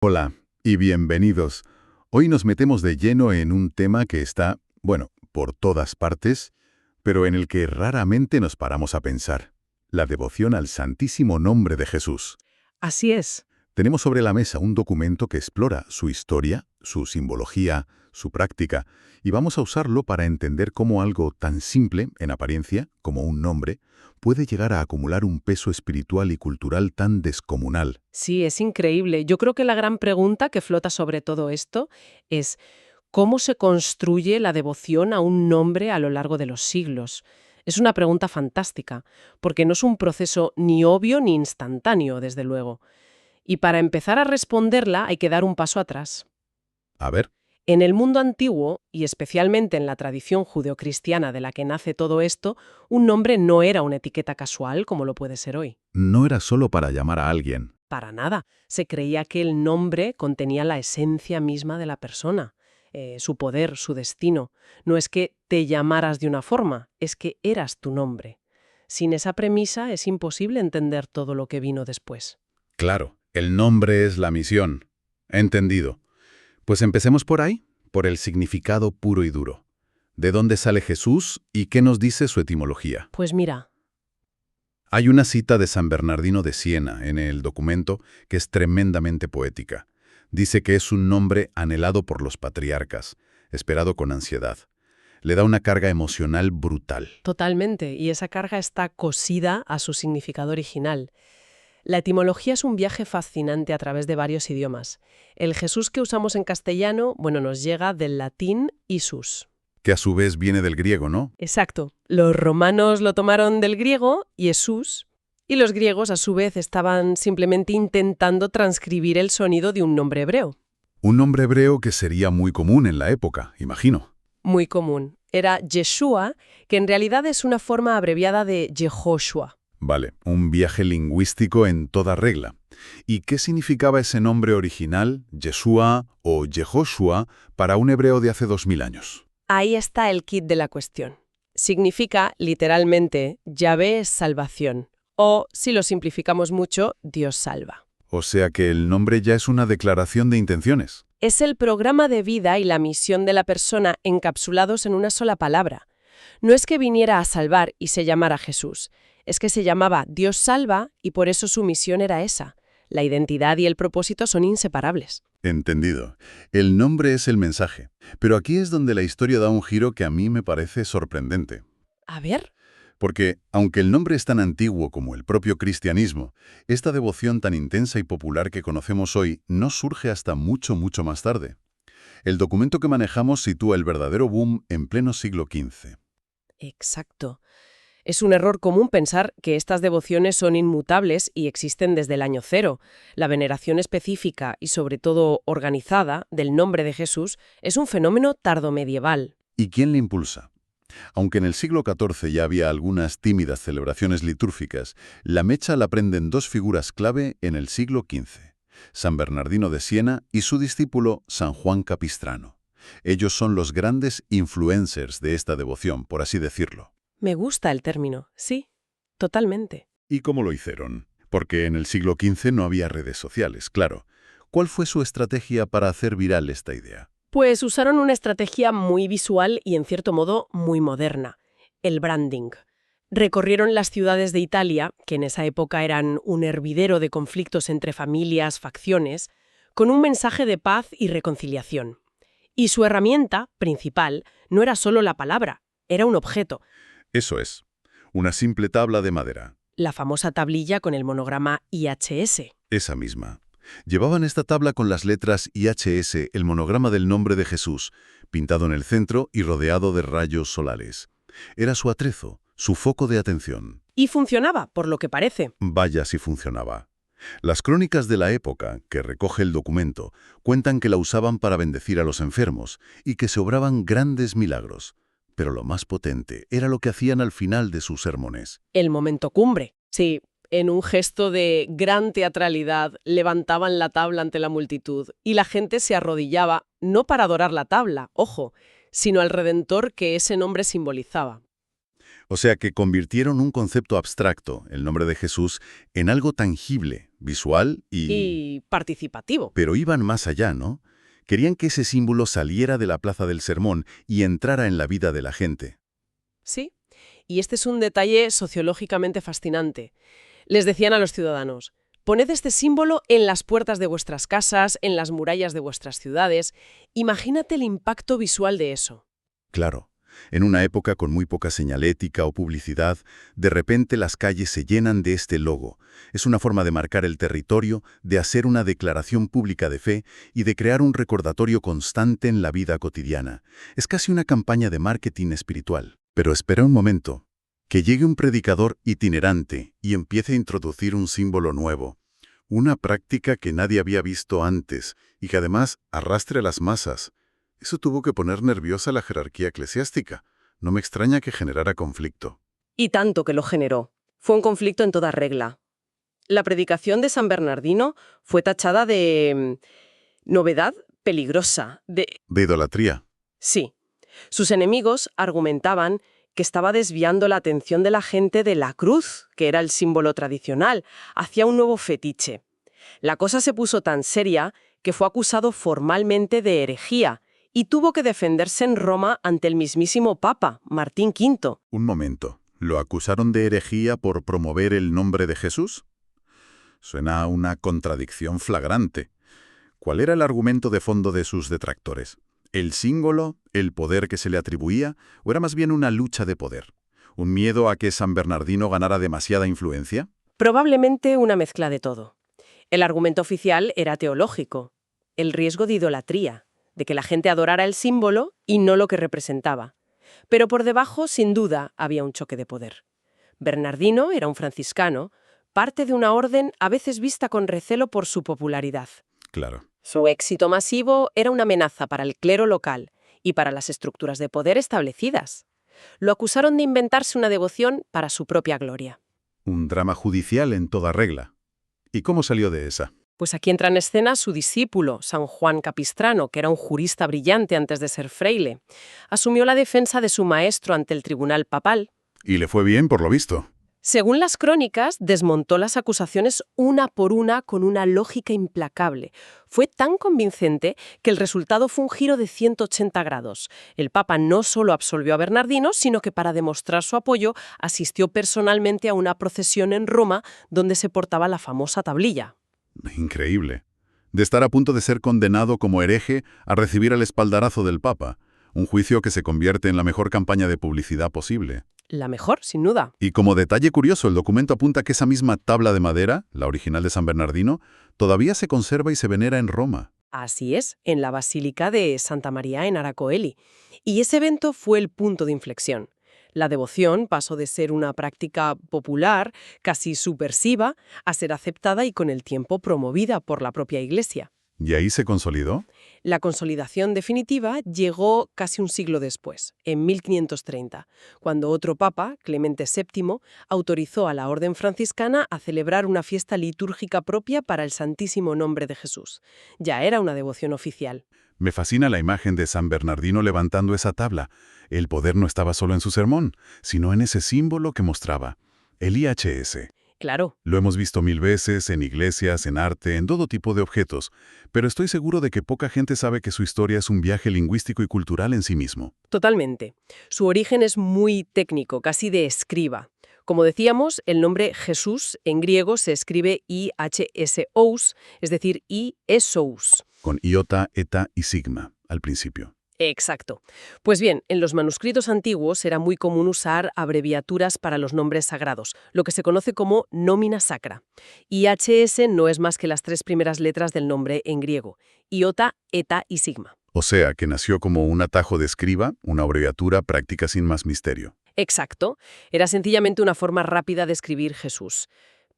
Hola y bienvenidos. Hoy nos metemos de lleno en un tema que está, bueno, por todas partes, pero en el que raramente nos paramos a pensar: la devoción al Santísimo Nombre de Jesús. Así es. Tenemos sobre la mesa un documento que explora su historia, su simbología, su práctica, y vamos a usarlo para entender cómo algo tan simple, en apariencia, como un nombre, puede llegar a acumular un peso espiritual y cultural tan descomunal. Sí, es increíble. Yo creo que la gran pregunta que flota sobre todo esto es ¿cómo se construye la devoción a un nombre a lo largo de los siglos? Es una pregunta fantástica, porque no es un proceso ni obvio ni instantáneo, desde luego. Y para empezar a responderla hay que dar un paso atrás. A ver. En el mundo antiguo, y especialmente en la tradición judeocristiana de la que nace todo esto, un nombre no era una etiqueta casual como lo puede ser hoy. No era solo para llamar a alguien. Para nada. Se creía que el nombre contenía la esencia misma de la persona, su poder, su destino. No es que te llamaras de una forma, es que eras tu nombre. Sin esa premisa es imposible entender todo lo que vino después. Claro, el nombre es la misión. Entendido. Pues empecemos por ahí, por el significado puro y duro. ¿De dónde sale Jesús y qué nos dice su etimología? Pues mira, Hay una cita de San Bernardino de Siena en el documento que es tremendamente poética. Dice que es un nombre anhelado por los patriarcas, esperado con ansiedad. Le da una carga emocional brutal. totalmente, y esa carga está cosida a su significado original. La etimología es un viaje fascinante a través de varios idiomas. El Jesús que usamos en castellano, bueno, nos llega del latín Isus. Que a su vez viene del griego, ¿no? Exacto. Los romanos lo tomaron del griego, Jesús, y los griegos a su vez estaban simplemente intentando transcribir el sonido de un nombre hebreo. Un nombre hebreo que sería muy común en la época, imagino. Muy común. Era Yeshua, que en realidad es una forma abreviada de Yehoshua. Vale, un viaje lingüístico en toda regla. ¿Y qué significaba ese nombre original, Yeshua o Yehoshua, para un hebreo de hace 2000 años? Ahí está el kit de la cuestión. Significa, literalmente, Yahvé es salvación, o, si lo simplificamos mucho, Dios salva. O sea que el nombre ya es una declaración de intenciones. Es el programa de vida y la misión de la persona encapsulados en una sola palabra. No es que viniera a salvar y se llamara Jesús, es que se llamaba Dios salva y por eso su misión era esa. La identidad y el propósito son inseparables. Entendido. El nombre es el mensaje. Pero aquí es donde la historia da un giro que a mí me parece sorprendente. A ver. Porque, aunque el nombre es tan antiguo como el propio cristianismo, esta devoción tan intensa y popular que conocemos hoy no surge hasta mucho, mucho más tarde. El documento que manejamos sitúa el verdadero boom en pleno siglo XV. Exacto. Es un error común pensar que estas devociones son inmutables y existen desde el año cero. La veneración específica y sobre todo organizada del nombre de Jesús es un fenómeno tardomedieval. ¿Y quién le impulsa? Aunque en el siglo XIV ya había algunas tímidas celebraciones litúrgicas, la mecha la prenden dos figuras clave en el siglo XV: San Bernardino de Siena y su discípulo San Juan Capistrano. Ellos son los grandes influencers de esta devoción, por así decirlo. Me gusta el término, sí, totalmente. ¿Y cómo lo hicieron? Porque en el siglo XV no había redes sociales, claro. ¿Cuál fue su estrategia para hacer viral esta idea? Pues usaron una estrategia muy visual y en cierto modo muy moderna, el branding. Recorrieron las ciudades de Italia, que en esa época eran un hervidero de conflictos entre familias, facciones, con un mensaje de paz y reconciliación. Y su herramienta principal no era solo la palabra, era un objeto, Eso es, una simple tabla de madera. la famosa tablilla con el monograma IHS. Esa misma. Llevaban esta tabla con las letras IHS, el monograma del nombre de Jesús, pintado en el centro y rodeado de rayos solares. Era su atrezo, su foco de atención. Y funcionaba, por lo que parece. Vaya si funcionaba. Las crónicas de la época, que recoge el documento, cuentan que la usaban para bendecir a los enfermos y que se obraban grandes milagros. Pero lo más potente era lo que hacían al final de sus sermones. El momento cumbre. Sí, en un gesto de gran teatralidad levantaban la tabla ante la multitud y la gente se arrodillaba, no para adorar la tabla, ojo, sino al Redentor que ese nombre simbolizaba. O sea que convirtieron un concepto abstracto, el nombre de Jesús, en algo tangible, visual Y participativo. Pero iban más allá, ¿no? Querían que ese símbolo saliera de la plaza del sermón y entrara en la vida de la gente. Sí. Y este es un detalle sociológicamente fascinante. Les decían a los ciudadanos: poned este símbolo en las puertas de vuestras casas, en las murallas de vuestras ciudades. Imagínate el impacto visual de eso. Claro, en una época con muy poca señalética o publicidad, de repente las calles se llenan de este logo. Es una forma de marcar el territorio, de hacer una declaración pública de fe y de crear un recordatorio constante en la vida cotidiana. Es casi una campaña de marketing espiritual. Pero espera un momento. Que llegue un predicador itinerante y empiece a introducir un símbolo nuevo. Una práctica que nadie había visto antes y que además arrastre a las masas. Eso tuvo que poner nerviosa a la jerarquía eclesiástica. No me extraña que generara conflicto. Y tanto que lo generó. Fue un conflicto en toda regla. La predicación de San Bernardino fue tachada de novedad peligrosa, ¿De idolatría? Sí. Sus enemigos argumentaban que estaba desviando la atención de la gente de la cruz, que era el símbolo tradicional, hacia un nuevo fetiche. La cosa se puso tan seria que fue acusado formalmente de herejía y tuvo que defenderse en Roma ante el mismísimo Papa, Martín V. Un momento. ¿Lo acusaron de herejía por promover el nombre de Jesús? Suena a una contradicción flagrante. ¿Cuál era el argumento de fondo de sus detractores? ¿El símbolo, el poder que se le atribuía, o era más bien una lucha de poder? ¿Un miedo a que San Bernardino ganara demasiada influencia? Probablemente una mezcla de todo. El argumento oficial era teológico, el riesgo de idolatría, de que la gente adorara el símbolo y no lo que representaba. Pero por debajo, sin duda, había un choque de poder. Bernardino era un franciscano, parte de una orden a veces vista con recelo por su popularidad. Claro. Su éxito masivo era una amenaza para el clero local y para las estructuras de poder establecidas. Lo acusaron de inventarse una devoción para su propia gloria. Un drama judicial en toda regla. ¿Y cómo salió de esa? Pues aquí entra en escena su discípulo, San Juan Capistrano, que era un jurista brillante antes de ser fraile. Asumió la defensa de su maestro ante el tribunal papal. Y le fue bien, por lo visto. Según las crónicas, desmontó las acusaciones una por una con una lógica implacable. Fue tan convincente que el resultado fue un giro de 180 grados. El Papa no solo absolvió a Bernardino, sino que para demostrar su apoyo asistió personalmente a una procesión en Roma donde se portaba la famosa tablilla. Increíble. De estar a punto de ser condenado como hereje a recibir el espaldarazo del Papa. Un juicio que se convierte en la mejor campaña de publicidad posible. La mejor, sin duda. Y como detalle curioso, el documento apunta que esa misma tabla de madera, la original de San Bernardino, todavía se conserva y se venera en Roma. Así es, en la Basílica de Santa María en Aracoeli. Y ese evento fue el punto de inflexión. La devoción pasó de ser una práctica popular, casi subversiva, a ser aceptada y con el tiempo promovida por la propia Iglesia. ¿Y ahí se consolidó? La consolidación definitiva llegó casi un siglo después, en 1530, cuando otro papa, Clemente VII, autorizó a la orden franciscana a celebrar una fiesta litúrgica propia para el Santísimo Nombre de Jesús. Ya era una devoción oficial. Me fascina la imagen de San Bernardino levantando esa tabla. El poder no estaba solo en su sermón, sino en ese símbolo que mostraba, el IHS. Claro. Lo hemos visto 1000 veces en iglesias, en arte, en todo tipo de objetos, pero estoy seguro de que poca gente sabe que su historia es un viaje lingüístico y cultural en sí mismo. Totalmente. Su origen es muy técnico, casi de escriba. Como decíamos, el nombre Jesús en griego se escribe IHSOS, es decir, IESOS. Con iota, eta y sigma al principio. Exacto. Pues bien, en los manuscritos antiguos era muy común usar abreviaturas para los nombres sagrados, lo que se conoce como nómina sacra. IHS no es más que las 3 primeras letras del nombre en griego: iota, eta y sigma. O sea, que nació como un atajo de escriba, una abreviatura práctica sin más misterio. Exacto. Era sencillamente una forma rápida de escribir Jesús.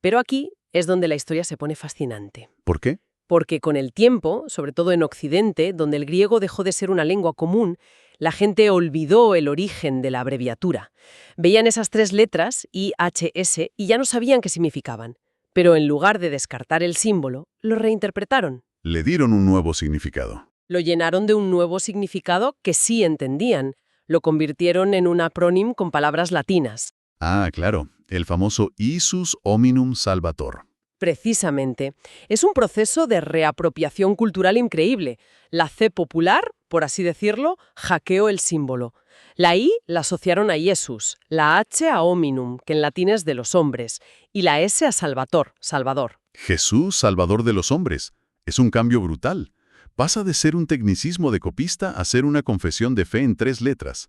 Pero aquí es donde la historia se pone fascinante. ¿Por qué? Porque con el tiempo, sobre todo en Occidente, donde el griego dejó de ser una lengua común, la gente olvidó el origen de la abreviatura. Veían esas 3 letras, IHS, y ya no sabían qué significaban. Pero en lugar de descartar el símbolo, lo reinterpretaron. Le dieron un nuevo significado. Lo llenaron de un nuevo significado que sí entendían. Lo convirtieron en un acrónimo con palabras latinas. Ah, claro, el famoso Isus Hominum Salvator. Precisamente. Es un proceso de reapropiación cultural increíble. La C popular, por así decirlo, hackeó el símbolo. La I la asociaron a Jesús, la H a hominum, que en latín es de los hombres, y la S a Salvator, Salvador. Jesús, Salvador de los hombres. Es un cambio brutal. Pasa de ser un tecnicismo de copista a ser una confesión de fe en 3 letras.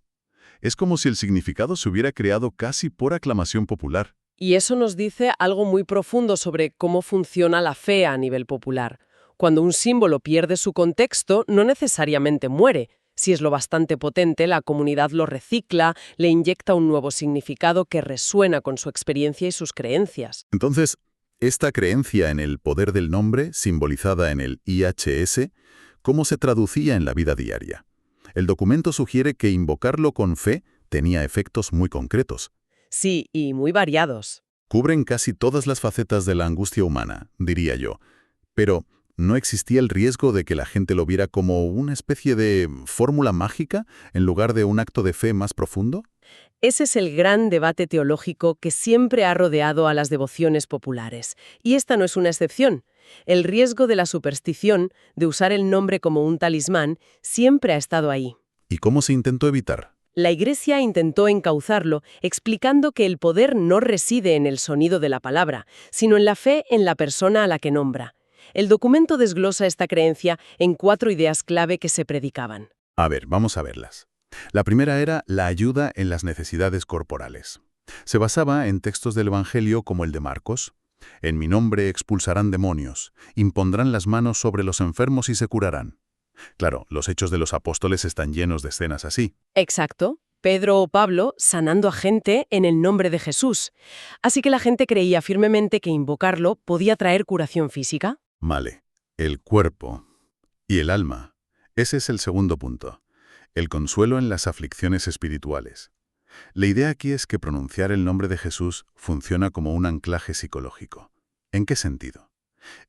Es como si el significado se hubiera creado casi por aclamación popular. Y eso nos dice algo muy profundo sobre cómo funciona la fe a nivel popular. Cuando un símbolo pierde su contexto, no necesariamente muere. Si es lo bastante potente, la comunidad lo recicla, le inyecta un nuevo significado que resuena con su experiencia y sus creencias. Entonces, esta creencia en el poder del nombre, simbolizada en el IHS, ¿cómo se traducía en la vida diaria? El documento sugiere que invocarlo con fe tenía efectos muy concretos. Sí, y muy variados. Cubren casi todas las facetas de la angustia humana, diría yo. Pero, ¿no existía el riesgo de que la gente lo viera como una especie de fórmula mágica en lugar de un acto de fe más profundo? Ese es el gran debate teológico que siempre ha rodeado a las devociones populares. Y esta no es una excepción. El riesgo de la superstición, de usar el nombre como un talismán, siempre ha estado ahí. ¿Y cómo se intentó evitar? La Iglesia intentó encauzarlo, explicando que el poder no reside en el sonido de la palabra, sino en la fe en la persona a la que nombra. El documento desglosa esta creencia en 4 ideas clave que se predicaban. A ver, vamos a verlas. La primera era la ayuda en las necesidades corporales. Se basaba en textos del Evangelio como el de Marcos. En mi nombre expulsarán demonios, impondrán las manos sobre los enfermos y se curarán. Claro, los Hechos de los Apóstoles están llenos de escenas así. Exacto. Pedro o Pablo sanando a gente en el nombre de Jesús. Así que la gente creía firmemente que invocarlo podía traer curación física. Vale, el cuerpo y el alma. Ese es el segundo punto. El consuelo en las aflicciones espirituales. La idea aquí es que pronunciar el nombre de Jesús funciona como un anclaje psicológico. ¿En qué sentido?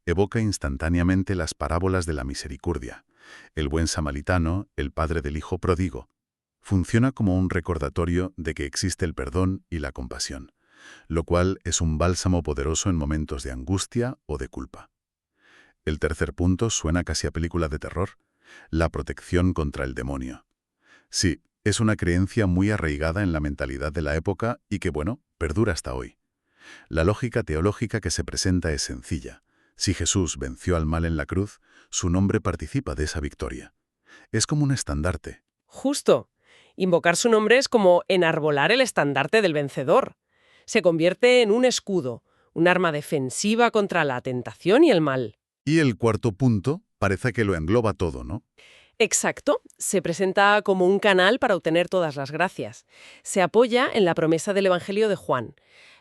Evoca instantáneamente las parábolas de la misericordia. El buen samaritano, el padre del hijo pródigo. Funciona como un recordatorio de que existe el perdón y la compasión, lo cual es un bálsamo poderoso en momentos de angustia o de culpa. El tercer punto suena casi a película de terror, la protección contra el demonio. Sí, es una creencia muy arraigada en la mentalidad de la época y que, bueno, perdura hasta hoy. La lógica teológica que se presenta es sencilla. Si Jesús venció al mal en la cruz, su nombre participa de esa victoria. Es como un estandarte. Justo. Invocar su nombre es como enarbolar el estandarte del vencedor. Se convierte en un escudo, un arma defensiva contra la tentación y el mal. Y el cuarto punto parece que lo engloba todo, ¿no? Exacto. Se presenta como un canal para obtener todas las gracias. Se apoya en la promesa del Evangelio de Juan.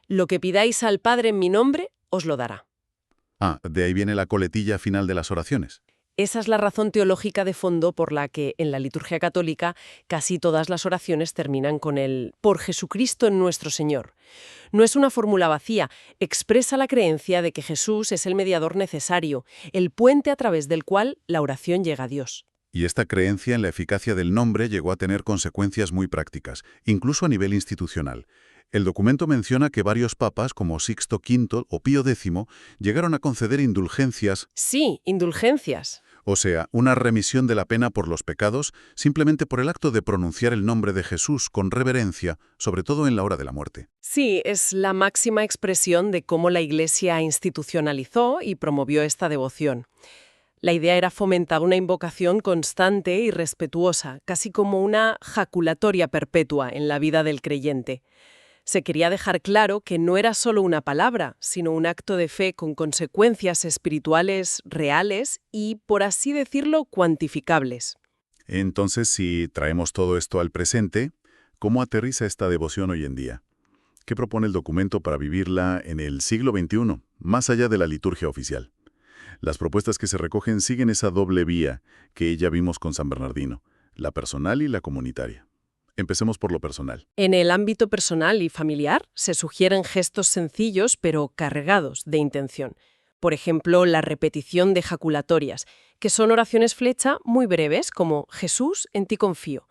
Lo que pidáis al Padre en mi nombre, os lo dará. Ah, de ahí viene la coletilla final de las oraciones. Esa es la razón teológica de fondo por la que en la liturgia católica casi todas las oraciones terminan con el «por Jesucristo en nuestro Señor». No es una fórmula vacía, expresa la creencia de que Jesús es el mediador necesario, el puente a través del cual la oración llega a Dios. Y esta creencia en la eficacia del nombre llegó a tener consecuencias muy prácticas, incluso a nivel institucional. El documento menciona que varios papas, como Sixto V o Pío X, llegaron a conceder indulgencias, Sí, indulgencias. o sea, una remisión de la pena por los pecados, simplemente por el acto de pronunciar el nombre de Jesús con reverencia, sobre todo en la hora de la muerte. Sí, es la máxima expresión de cómo la Iglesia institucionalizó y promovió esta devoción. La idea era fomentar una invocación constante y respetuosa, casi como una jaculatoria perpetua en la vida del creyente. Se quería dejar claro que no era solo una palabra, sino un acto de fe con consecuencias espirituales reales y, por así decirlo, cuantificables. Entonces, si traemos todo esto al presente, ¿cómo aterriza esta devoción hoy en día? ¿Qué propone el documento para vivirla en el siglo XXI, más allá de la liturgia oficial? Las propuestas que se recogen siguen esa doble vía que ya vimos con San Bernardino, la personal y la comunitaria. Empecemos por lo personal. En el ámbito personal y familiar se sugieren gestos sencillos pero cargados de intención. Por ejemplo, la repetición de jaculatorias, que son oraciones flecha muy breves como «Jesús, en ti confío»,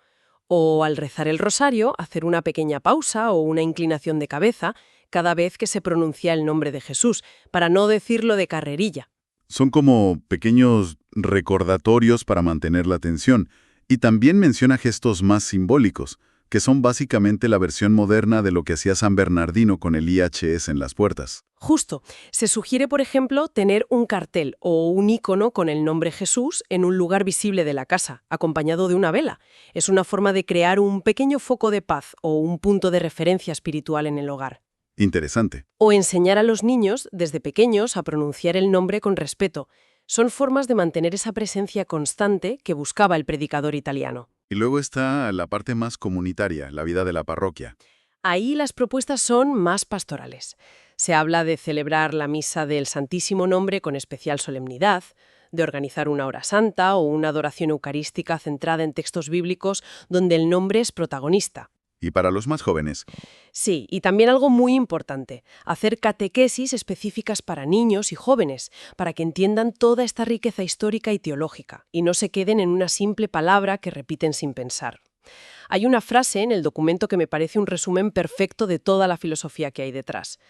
O al rezar el rosario, hacer una pequeña pausa o una inclinación de cabeza cada vez que se pronuncia el nombre de Jesús, para no decirlo de carrerilla. Son como pequeños recordatorios para mantener la atención. Y también menciona gestos más simbólicos, que son básicamente la versión moderna de lo que hacía San Bernardino con el IHS en las puertas. Justo. Se sugiere, por ejemplo, tener un cartel o un icono con el nombre Jesús en un lugar visible de la casa, acompañado de una vela. Es una forma de crear un pequeño foco de paz o un punto de referencia espiritual en el hogar. Interesante. O enseñar a los niños, desde pequeños, a pronunciar el nombre con respeto. Son formas de mantener esa presencia constante que buscaba el predicador italiano. Y luego está la parte más comunitaria, la vida de la parroquia. Ahí las propuestas son más pastorales. Se habla de celebrar la misa del Santísimo Nombre con especial solemnidad, de organizar una hora santa o una adoración eucarística centrada en textos bíblicos donde el nombre es protagonista. Y para los más jóvenes, Sí, y también algo muy importante, hacer catequesis específicas para niños y jóvenes, para que entiendan toda esta riqueza histórica y teológica, y no se queden en una simple palabra que repiten sin pensar. Hay una frase en el documento que me parece un resumen perfecto de toda la filosofía que hay detrás.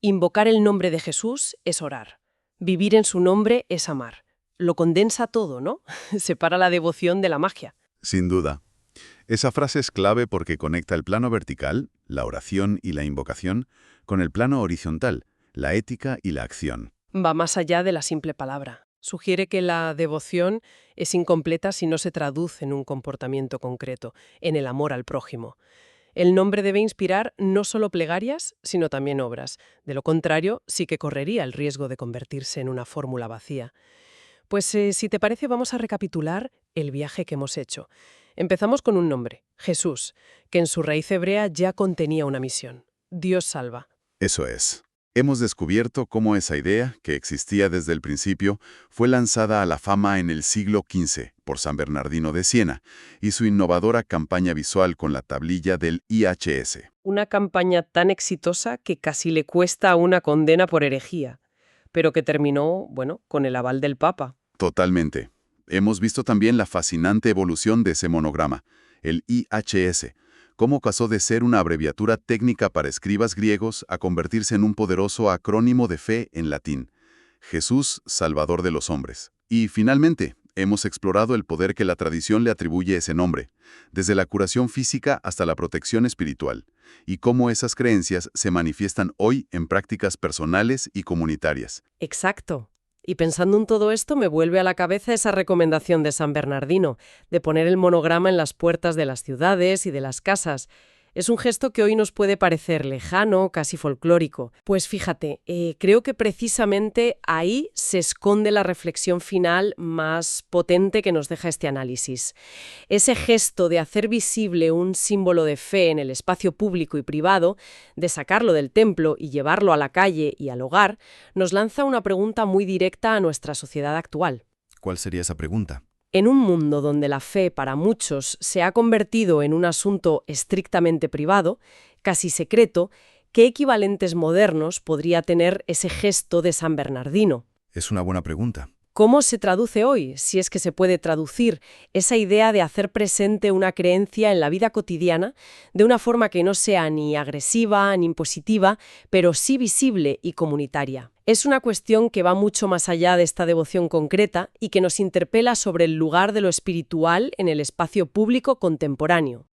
Invocar el nombre de Jesús es orar. Vivir en su nombre es amar. Lo condensa todo, ¿no? Separa la devoción de la magia. sin duda. Esa frase es clave porque conecta el plano vertical, la oración y la invocación, con el plano horizontal, la ética y la acción. Va más allá de la simple palabra. Sugiere que la devoción es incompleta si no se traduce en un comportamiento concreto, en el amor al prójimo. El nombre debe inspirar no solo plegarias, sino también obras. De lo contrario, sí que correría el riesgo de convertirse en una fórmula vacía. Pues si te parece, vamos a recapitular el viaje que hemos hecho. Empezamos con un nombre, Jesús, que en su raíz hebrea ya contenía una misión. Dios salva. Eso es. Hemos descubierto cómo esa idea, que existía desde el principio, fue lanzada a la fama en el siglo XV por San Bernardino de Siena y su innovadora campaña visual con la tablilla del IHS. Una campaña tan exitosa que casi le cuesta una condena por herejía, pero que terminó, bueno, con el aval del Papa. Totalmente. Hemos visto también la fascinante evolución de ese monograma, el IHS, cómo pasó de ser una abreviatura técnica para escribas griegos a convertirse en un poderoso acrónimo de fe en latín. Jesús, Salvador de los hombres. Y finalmente, hemos explorado el poder que la tradición le atribuye a ese nombre, desde la curación física hasta la protección espiritual, y cómo esas creencias se manifiestan hoy en prácticas personales y comunitarias. Exacto. Y pensando en todo esto, me vuelve a la cabeza esa recomendación de San Bernardino, de poner el monograma en las puertas de las ciudades y de las casas. Es un gesto que hoy nos puede parecer lejano, casi folclórico. Pues fíjate, creo que precisamente ahí se esconde la reflexión final más potente que nos deja este análisis. Ese gesto de hacer visible un símbolo de fe en el espacio público y privado, de sacarlo del templo y llevarlo a la calle y al hogar, nos lanza una pregunta muy directa a nuestra sociedad actual. ¿Cuál sería esa pregunta? En un mundo donde la fe para muchos se ha convertido en un asunto estrictamente privado, casi secreto, ¿qué equivalentes modernos podría tener ese gesto de San Bernardino? Es una buena pregunta. ¿Cómo se traduce hoy, si es que se puede traducir, esa idea de hacer presente una creencia en la vida cotidiana de una forma que no sea ni agresiva ni impositiva, pero sí visible y comunitaria? Es una cuestión que va mucho más allá de esta devoción concreta y que nos interpela sobre el lugar de lo espiritual en el espacio público contemporáneo.